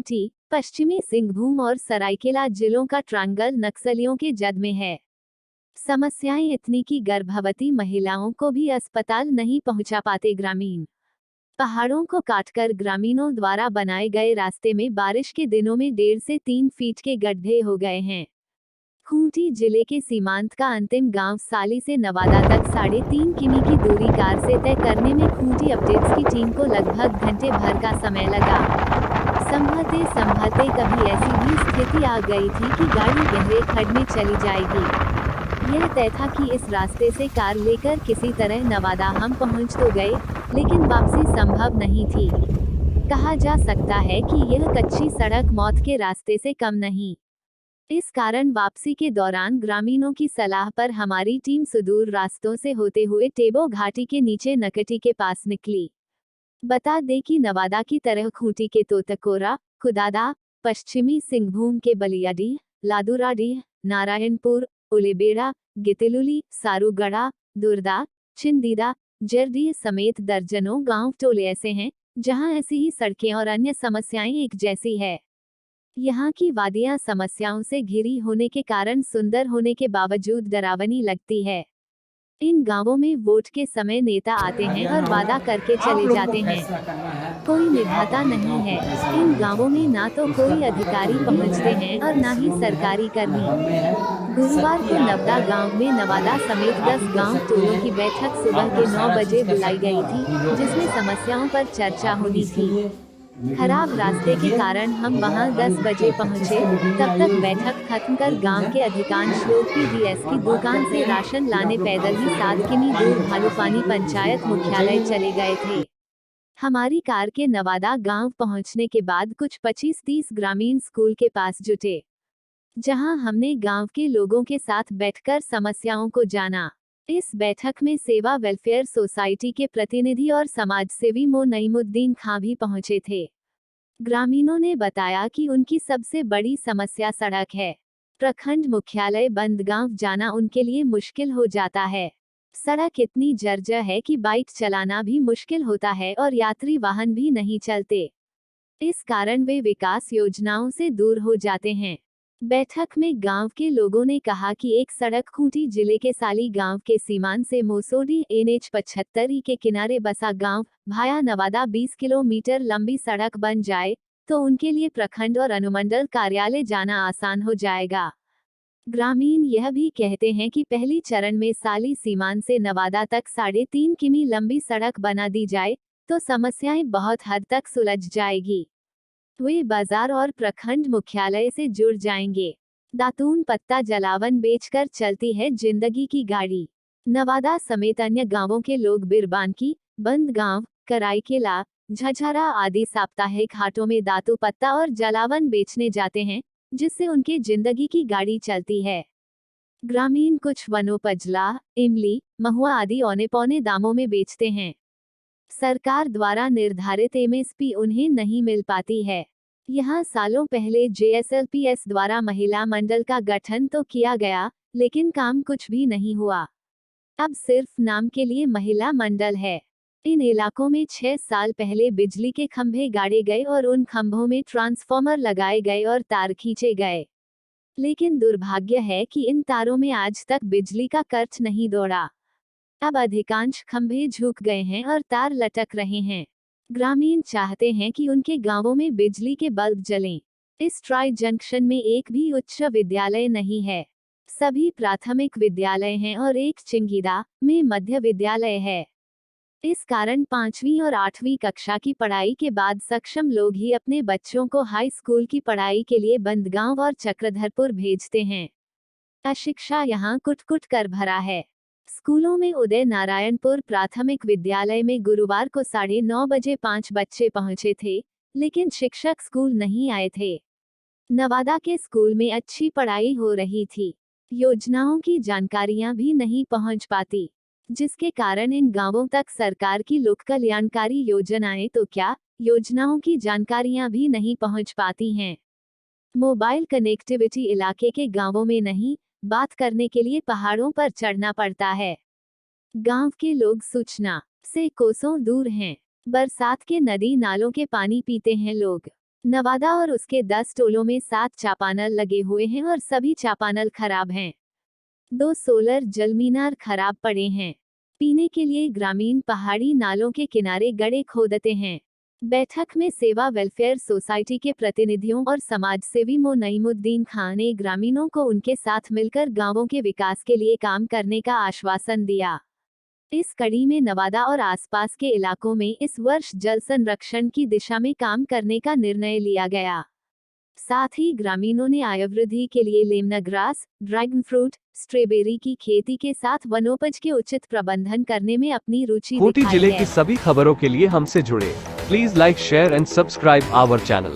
खूंटी, पश्चिमी सिंहभूम और सरायकेला जिलों का ट्रायंगल नक्सलियों के जद में है। समस्याएं इतनी कि गर्भवती महिलाओं को भी अस्पताल नहीं पहुंचा पाते ग्रामीण। पहाड़ों को काटकर ग्रामीणों द्वारा बनाए गए रास्ते में बारिश के दिनों में 1.5 से 3 फीट के गड्ढे हो गए हैं। खूंटी जिले के सीमांत का अंतिम गांव साली से नवादा तक 3.5 किमी की दूरी कार से तय करने में खूंटी अपडेट्स की टीम को लगभग घंटे भर का समय लगा। संभलते संभलते कभी ऐसी भी स्थिति आ गई थी कि गाड़ी गहरे खड्ड में चली जाएगी। यह तय था कि इस रास्ते से कार लेकर किसी तरह नवादा हम पहुंच तो गए, लेकिन वापसी संभव नहीं थी। कहा जा सकता है कि यह कच्ची सड़क मौत के रास्ते से कम नहीं। इस कारण वापसी के दौरान ग्रामीणों की सलाह पर हमारी टीम सुदूर रास्तों से होते हुए टेबो घाटी के नीचे नकटी के पास निकली। बता दें कि नवादा की तरह खूंटी के तोतकोरा, खुदादा, पश्चिमी सिंहभूम के बलियाडीह, लादुराडीह, नारायणपुर, उलेबेड़ा, गितिलुली, सारूगढ़ा, दुर्दा, चिंदीदा, जरडीह समेत दर्जनों गांव टोले ऐसे हैं जहां ऐसी ही सड़कें और अन्य समस्याएं एक जैसी है। यहाँ की वादियां समस्याओं से घिरी होने के कारण सुंदर होने के बावजूद डरावनी लगती है। इन गांवों में वोट के समय नेता आते हैं और वादा करके चले जाते हैं, कोई निभाता नहीं है। इन गांवों में ना तो कोई अधिकारी पहुंचते हैं और ना ही सरकारी कर्मी। गुरुवार को नवदा गांव में नवादा समेत 10 गांव टोलों की बैठक सुबह के 9 बजे बुलाई गई थी, जिसमें समस्याओं पर चर्चा होनी थी। खराब रास्ते के कारण हम वहां 10 बजे पहुंचे, तब तक बैठक खत्म कर गांव के अधिकांश लोग पीडीएस की दुकान से राशन लाने पैदल ही 7 किमी दूर भालूपानी पंचायत मुख्यालय चले गए थे। हमारी कार के नवादा गांव पहुंचने के बाद कुछ 25-30 ग्रामीण स्कूल के पास जुटे, जहां हमने गांव के लोगों के साथ बैठकर समस्याओं को जाना। इस बैठक में सेवा वेलफेयर सोसाइटी के प्रतिनिधि और समाजसेवी मो नईमुद्दीन खां भी पहुंचे थे। ग्रामीणों ने बताया कि उनकी सबसे बड़ी समस्या सड़क है। प्रखंड मुख्यालय बंदगांव जाना उनके लिए मुश्किल हो जाता है। सड़क इतनी जर्जर है कि बाइक चलाना भी मुश्किल होता है और यात्री वाहन भी नहीं चलते। इस कारण वे विकास योजनाओं से दूर हो जाते हैं। बैठक में गांव के लोगों ने कहा कि एक सड़क खूंटी जिले के साली गांव के सीमांत से मोसोडी NH 75 के किनारे बसा गांव भाया नवादा 20 किलोमीटर लंबी सड़क बन जाए तो उनके लिए प्रखंड और अनुमंडल कार्यालय जाना आसान हो जाएगा। ग्रामीण यह भी कहते हैं कि पहली चरण में साली सीमांत से नवादा तक 3.5 किमी लंबी सड़क बना दी जाए तो समस्याएं बहुत हद तक सुलझ जाएगी। वे बाजार और प्रखंड मुख्यालय से जुड़ जाएंगे। दातून पत्ता जलावन बेचकर चलती है जिंदगी की गाड़ी। नवादा समेत अन्य गांवों के लोग बिरबानकी, बंदगांव, कराईकेला, झझरा आदि साप्ताहिक हाटों में दातू पत्ता और जलावन बेचने जाते हैं, जिससे उनके जिंदगी की गाड़ी चलती है। ग्रामीण कुछ वनोपजला, इमली, महुआ आदि औने पौने दामों में बेचते हैं। सरकार द्वारा निर्धारित MSP उन्हें नहीं मिल पाती है। यहाँ सालों पहले JSLPS द्वारा महिला मंडल का गठन तो किया गया, लेकिन काम कुछ भी नहीं हुआ। अब सिर्फ नाम के लिए महिला मंडल है। इन इलाकों में 6 साल पहले बिजली के खंभे गाड़े गए और उन खंभों में ट्रांसफार्मर लगाए गए और तार खींचे गए, लेकिन दुर्भाग्य है कि इन तारों में आज तक बिजली का करंट नहीं दौड़ा। अब अधिकांश खंभे झुक गए हैं और तार लटक रहे हैं। ग्रामीण चाहते हैं कि उनके गांवों में बिजली के बल्ब जलें। इस ट्राई जंक्शन में एक भी उच्च विद्यालय नहीं है। सभी प्राथमिक विद्यालय हैं और एक चिंगीदा में मध्य विद्यालय है। इस कारण 5वीं और 8वीं कक्षा की पढ़ाई के बाद सक्षम लोग ही अपने बच्चों को हाई स्कूल की पढ़ाई के लिए बंदगांव और चक्रधरपुर भेजते हैं। अशिक्षा यहाँ कुट-कुट कर भरा है। स्कूलों में उदय नारायणपुर प्राथमिक विद्यालय में गुरुवार को 9:30 बजे 5 बच्चे पहुंचे थे, लेकिन शिक्षक स्कूल नहीं आए थे। नवादा के स्कूल में अच्छी पढ़ाई हो रही थी, योजनाओं की जानकारियां भी नहीं पहुंच पाती, जिसके कारण इन गांवों तक सरकार की लोक कल्याणकारी योजनाएं तो क्या, योजनाओं की जानकारियां भी नहीं पहुंच पाती हैं। मोबाइल कनेक्टिविटी इलाके के गांवों में नहीं, बात करने के लिए पहाड़ों पर चढ़ना पड़ता है। गांव के लोग सूचना से कोसों दूर हैं। बरसात के नदी नालों के पानी पीते हैं लोग। नवादा और उसके 10 टोलों में 7 चापानल लगे हुए हैं और सभी चापानल खराब हैं। 2 सोलर जलमीनार खराब पड़े हैं। पीने के लिए ग्रामीण पहाड़ी नालों के किनारे गड्ढे खोदते हैं। बैठक में सेवा वेलफेयर सोसाइटी के प्रतिनिधियों और समाजसेवी मो नईमुद्दीन खान ने ग्रामीणों को उनके साथ मिलकर गांवों के विकास के लिए काम करने का आश्वासन दिया। इस कड़ी में नवादा और आसपास के इलाकों में इस वर्ष जल संरक्षण की दिशा में काम करने का निर्णय लिया गया। साथ ही ग्रामीणों ने आयवृद्धि के लिए Lemna grass, dragon fruit, strawberry की खेती के साथ वनोपज के उचित प्रबंधन करने में अपनी रुचि खूंटी दिखाई जिले है। की सभी खबरों के लिए हमसे जुड़े। Please like, share and subscribe our channel.